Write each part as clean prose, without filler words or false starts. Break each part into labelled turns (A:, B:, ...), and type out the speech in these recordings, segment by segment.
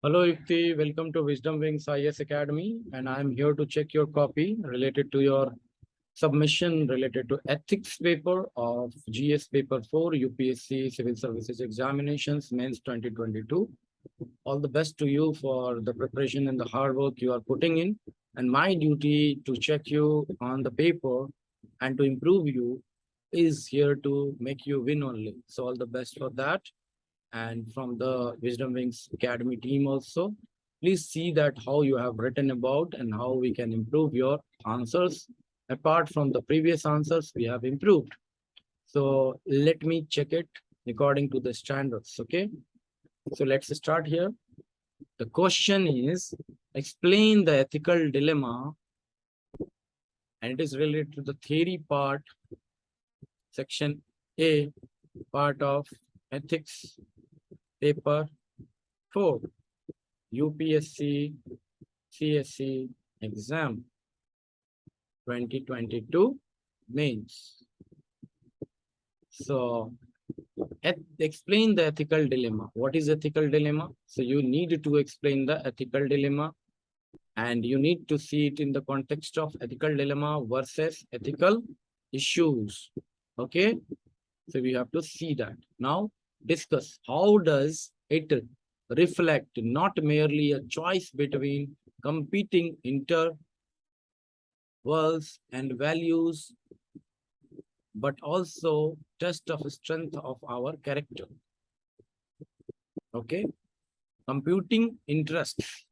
A: Hello, Yukti. Welcome to Wisdom Wings IS Academy, and I'm here to check your copy related to your submission related to ethics paper of GS paper 4 UPSC Civil Services Examinations Mains 2022. All the best to you for the preparation and the hard work you are putting in. And my duty to check you on the paper and to improve you is here to make you win only. So all the best for that. And from the Wisdom Wings Academy team also, please see that how you have written about and how we can improve your answers. Apart from the previous answers, we have improved. So let me check it according to the standards, okay? So let's start here. The question is, explain the ethical dilemma, and it is related to the theory part, section A, part of ethics paper 4, UPSC CSE exam 2022 mains. So explain the ethical dilemma. What is ethical dilemma? So you need to explain the ethical dilemma, and you need to see it in the context of ethical dilemma versus ethical issues. Okay, so we have to see that. Now discuss how does it reflect not merely a choice between competing intervals and values, but also test of strength of our character. Okay, computing interests.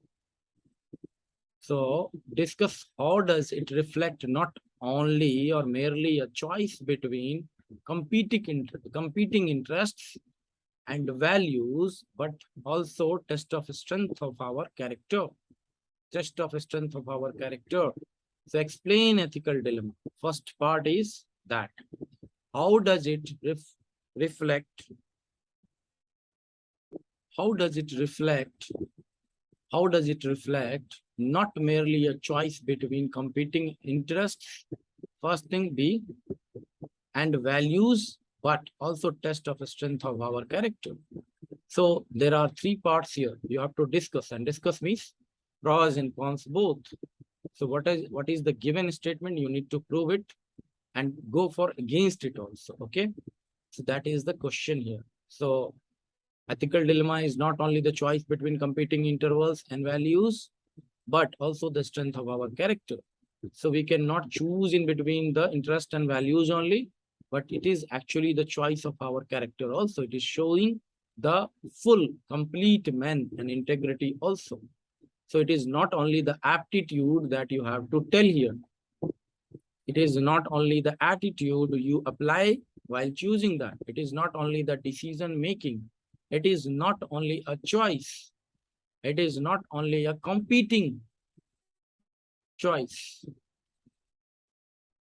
A: So discuss how does it reflect not only or merely a choice between competing interests and values, but also test of strength of our character. Test of strength of our character. So explain ethical dilemma. First part is that. How does it reflect? How does it reflect? How does it reflect not merely a choice between competing interests, first thing B, and values, but also test of strength of our character. So there are three parts here. You have to discuss, and discuss means pros and cons both. So what is the given statement? You need to prove it and go for against it also. Okay. So that is the question here. So ethical dilemma is not only the choice between competing intervals and values, but also the strength of our character. So we cannot choose in between the interest and values only, but it is actually the choice of our character also. It is showing the full, complete man and integrity also. So it is not only the aptitude that you have to tell here. It is not only the attitude you apply while choosing that. It is not only the decision making. It is not only a choice. It is not only a competing choice.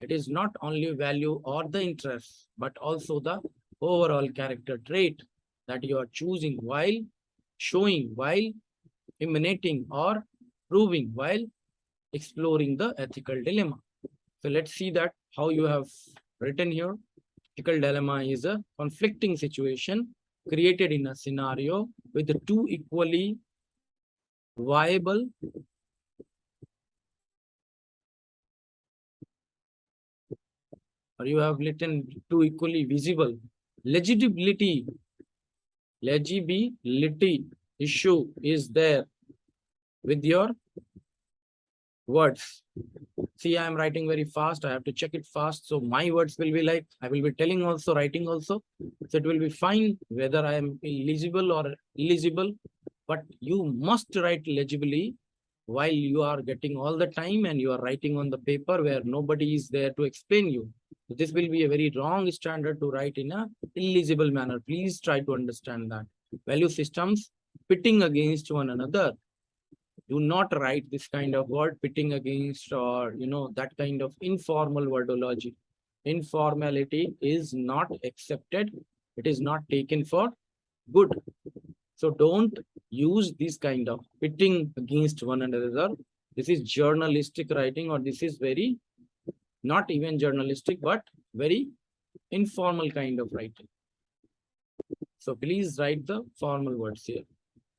A: It is not only value or the interest, but also the overall character trait that you are choosing while showing, while emanating or proving, while exploring the ethical dilemma. So let's see that how you have written here. Ethical dilemma is a conflicting situation created in a scenario with the two equally viable or you have written two equally visible legibility issue is there with your words. See, I am writing very fast. I have to check it fast. So my words will be like, I will be telling also, writing also. So it will be fine whether I am legible or illegible, but you must write legibly while you are getting all the time and you are writing on the paper where nobody is there to explain you. So this will be a very wrong standard to write in a illegible manner. Please try to understand that. Value systems pitting against one another. Do not write this kind of word pitting against or that kind of informal wordology. Informality is not accepted. It is not taken for good. So don't use this kind of pitting against one another. This is journalistic writing, or this is very not even journalistic but very informal kind of writing. So please write the formal words here.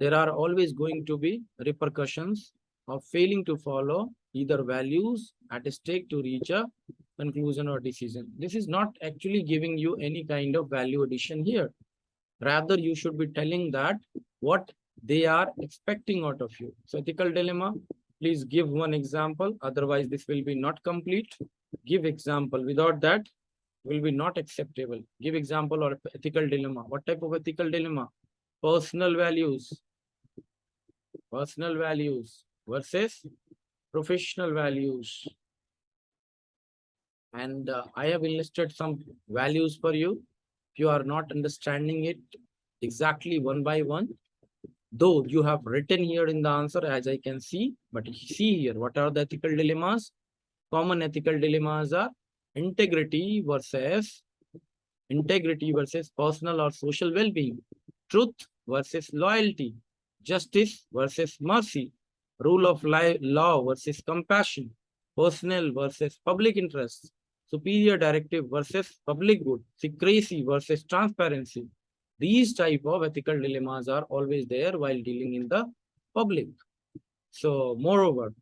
A: there are always going to be repercussions of failing to follow either values at stake to reach a conclusion or decision. This is not actually giving you any kind of value addition here. Rather, you should be telling that what they are expecting out of you. So ethical dilemma, please give one example. Otherwise, this will be not complete. Give example. Without that, will be not acceptable. Give example or ethical dilemma. What type of ethical dilemma? Personal values. Personal values versus professional values. And I have enlisted some values for you. If you are not understanding it exactly one by one, though you have written here in the answer as I can see, but see here, what are the ethical dilemmas? Common ethical dilemmas are integrity versus personal or social well-being, truth versus loyalty, justice versus mercy, rule of law versus compassion, personal versus public interest, superior directive versus public good, secrecy versus transparency. These type of ethical dilemmas are always there while dealing in the public. So, moreover,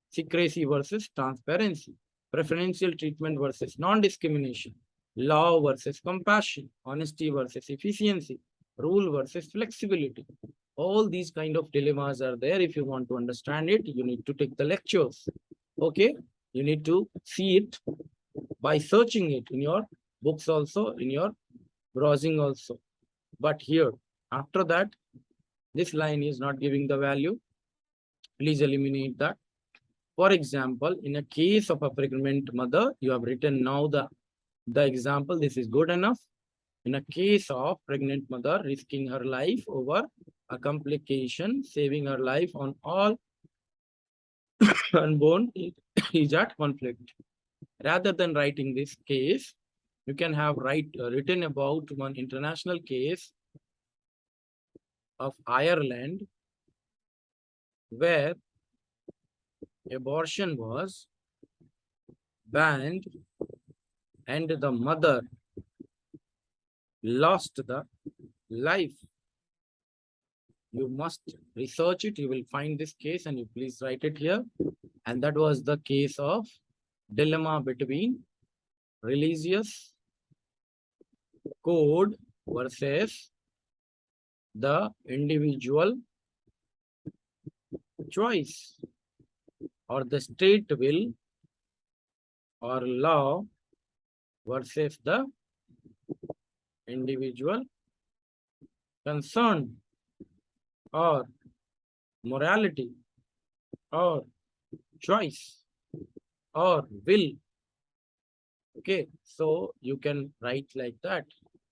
A: secrecy versus transparency, preferential treatment versus non-discrimination, law versus compassion, honesty versus efficiency, rule versus flexibility. All these kind of dilemmas are there. If you want to understand it, you need to take the lectures. Okay, you need to see it by searching it in your books also, in your browsing also. But here, after that, this line is not giving the value. Please eliminate that. For example, in a case of a pregnant mother, you have written now the example. This is good enough. In a case of pregnant mother risking her life over a complication, saving her life on all unborn is at conflict. Rather than writing this case, you can have written about one international case of Ireland where abortion was banned and the mother lost the life. You must research it. You will find this case and you please write it here. And that was the case of dilemma between religious code versus the individual choice, or the state will or law versus the individual concern, or morality, or choice, or will. Okay, so you can write like that.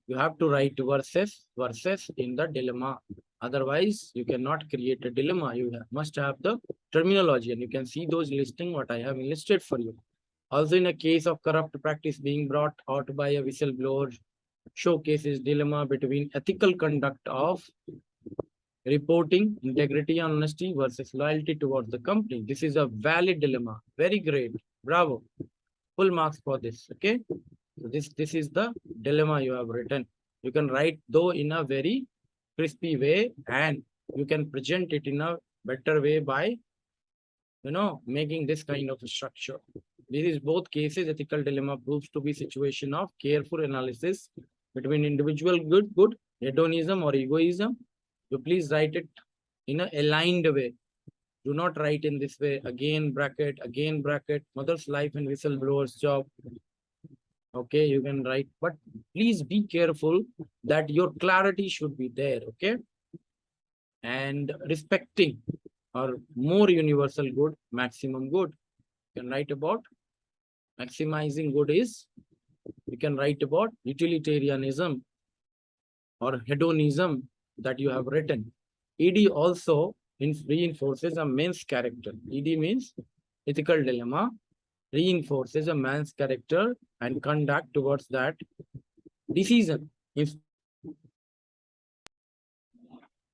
A: You have to write versus in the dilemma. Otherwise, you cannot create a dilemma. You must have the terminology, and you can see those listing what I have listed for you. Also, in a case of corrupt practice being brought out by a whistleblower, showcases dilemma between ethical conduct of reporting, integrity and honesty versus loyalty towards the company. This is a valid dilemma. Very great. Bravo. Full marks for this. Okay. So this is the dilemma you have written. You can write though in a very crispy way, and you can present it in a better way by making this kind of a structure. This is both cases. Ethical dilemma proves to be situation of careful analysis between individual good, hedonism or egoism. You please write it in a aligned way. Do not write in this way, again bracket, mother's life and whistleblower's job. Okay, you can write, but please be careful that your clarity should be there. Okay, and respecting or more universal good, maximum good. You can write about maximizing good is, you can write about utilitarianism or hedonism that you have written. ED also reinforces a man's character. ED means ethical dilemma, reinforces a man's character and conduct towards that decision.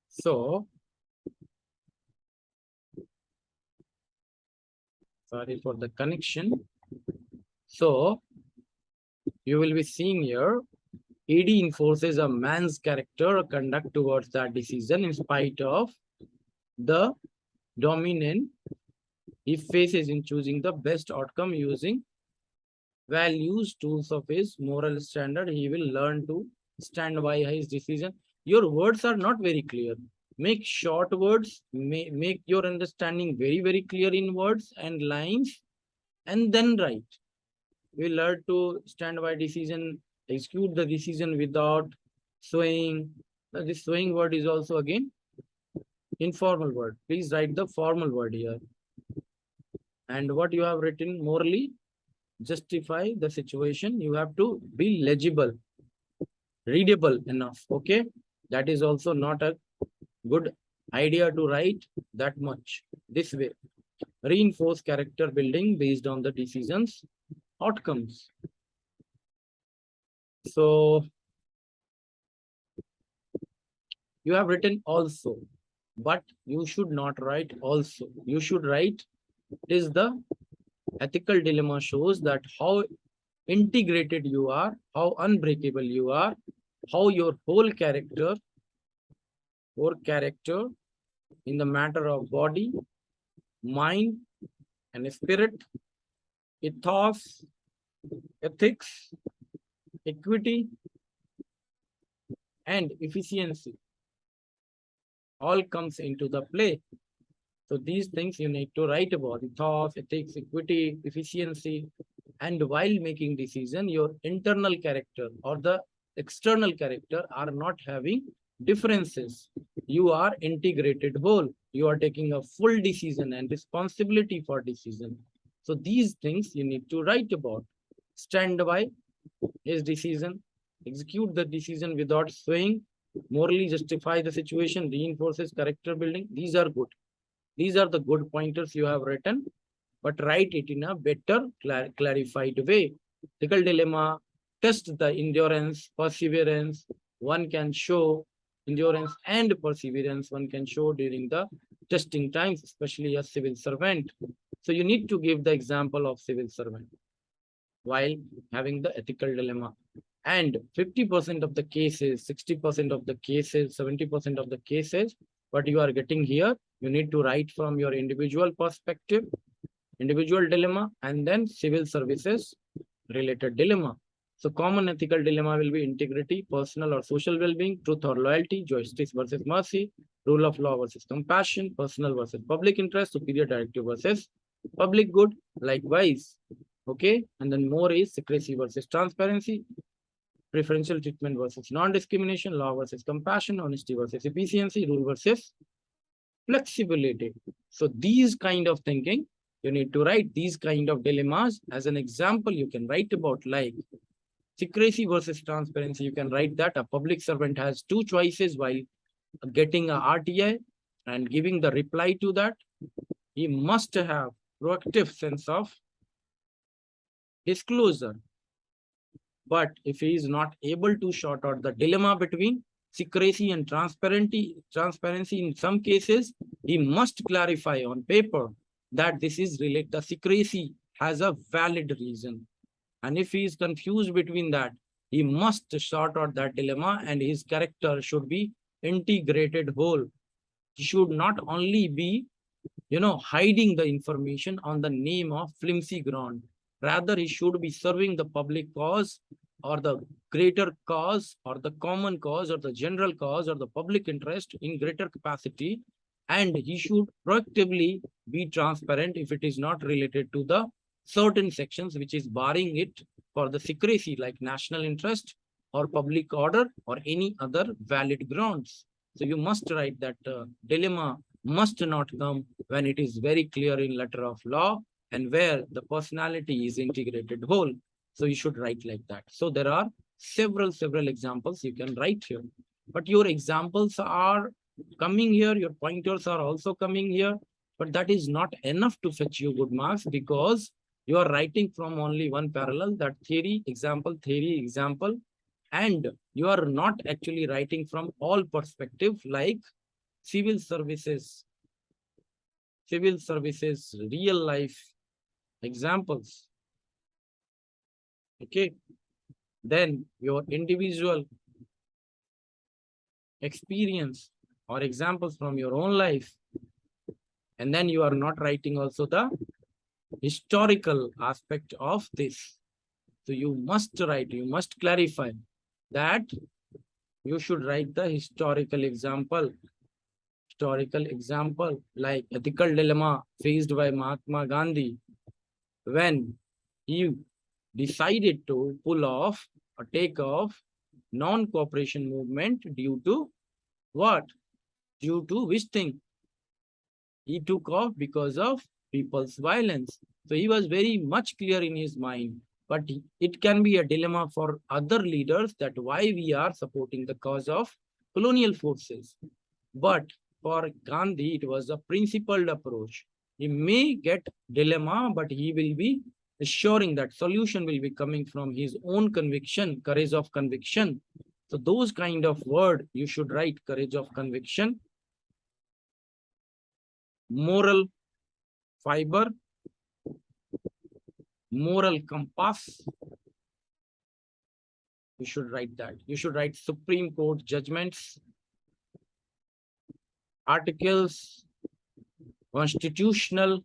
A: So, sorry for the connection. So, you will be seeing here, ED enforces a man's character or conduct towards that decision in spite of the dominant he faces in choosing the best outcome using values, tools of his moral standard. He will learn to stand by his decision. Your words are not very clear. Make short words, make your understanding very, very clear in words and lines, and then write. We learn to stand by decision, execute the decision without swaying. This swaying word is also again informal word. Please write the formal word here. And what you have written morally, justify the situation. You have to be legible, readable enough. Okay. That is also not a good idea to write that much this way. Reinforce character building based on the decisions outcomes. So you have written also, but you should not write also. You should write is the ethical dilemma shows that how integrated you are, how unbreakable you are, how your whole character in the matter of body, mind, and spirit, ethos, ethics, equity, and efficiency all comes into the play. So these things you need to write about: ethos, ethics, equity, efficiency. And while making decision, your internal character or the external character are not having differences. You are integrated whole. You are taking a full decision and responsibility for decision. So these things you need to write about. Stand by his decision, execute the decision without swaying, morally justify the situation, reinforces character building. These are good. These are the good pointers you have written, but write it in a better, clarified way. Ethical dilemma, test the endurance, perseverance. One can show endurance and perseverance. One can show during the testing times, especially a civil servant. So you need to give the example of civil servant while having the ethical dilemma. And 50% of the cases, 60% of the cases, 70% of the cases, what you are getting here, you need to write from your individual perspective, individual dilemma, and then civil services related dilemma. So common ethical dilemma will be integrity, personal or social well-being, truth or loyalty, justice versus mercy, rule of law versus compassion, personal versus public interest, superior directive versus public good, likewise. Okay, and then more is secrecy versus transparency, preferential treatment versus non-discrimination, law versus compassion, honesty versus efficiency, rule versus flexibility. So these kind of thinking, you need to write these kind of dilemmas. As an example, you can write about like secrecy versus transparency. You can write that a public servant has two choices while getting a RTI and giving the reply to that. He must have proactive sense of disclosure. But if he is not able to sort out the dilemma between secrecy and transparency in some cases, he must clarify on paper that this is related, the secrecy has a valid reason. And if he is confused between that, he must sort out that dilemma and his character should be integrated whole. He should not only be, hiding the information on the name of flimsy ground. Rather, he should be serving the public cause or the greater cause or the common cause or the general cause or the public interest in greater capacity. And he should proactively be transparent if it is not related to the certain sections which is barring it for the secrecy like national interest or public order or any other valid grounds. So you must write that dilemma must not come when it is very clear in letter of law and where the personality is integrated whole. So you should write like that. So there are several examples you can write here. But your examples are coming here, your pointers are also coming here, but that is not enough to fetch you good marks because you are writing from only one parallel, that theory, example, and you are not actually writing from all perspective like civil services, real life examples. Okay. Then your individual experience or examples from your own life. And then you are not writing also the historical aspect of this. So you must write, you must clarify that you should write the historical example. Historical example like ethical dilemma faced by Mahatma Gandhi when he decided to pull off or take off non-cooperation movement due to what? Due to which thing? He took off because of people's violence. So he was very much clear in his mind. But it can be a dilemma for other leaders that why we are supporting the cause of colonial forces. But for Gandhi, it was a principled approach. He may get dilemma, but he will be assuring that solution will be coming from his own conviction, courage of conviction. So those kind of word you should write: courage of conviction, moral fiber, moral compass. You should write that. You should write Supreme Court judgments, articles, constitutional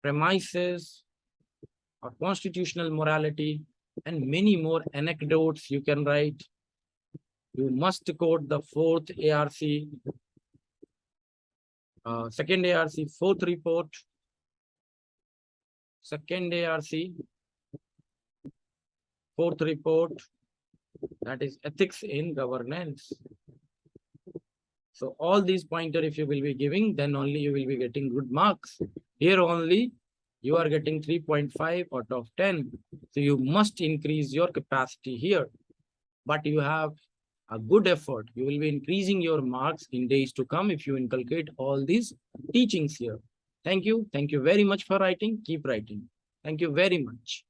A: premises or constitutional morality, and many more anecdotes you can write. You must quote the fourth ARC, second ARC, fourth report, second ARC, fourth report, that is ethics in governance. So all these pointer if you will be giving, then only you will be getting good marks. Here only you are getting 3.5 out of 10. So you must increase your capacity here. But you have a good effort. You will be increasing your marks in days to come if you inculcate all these teachings here. Thank you. Thank you very much for writing. Keep writing. Thank you very much.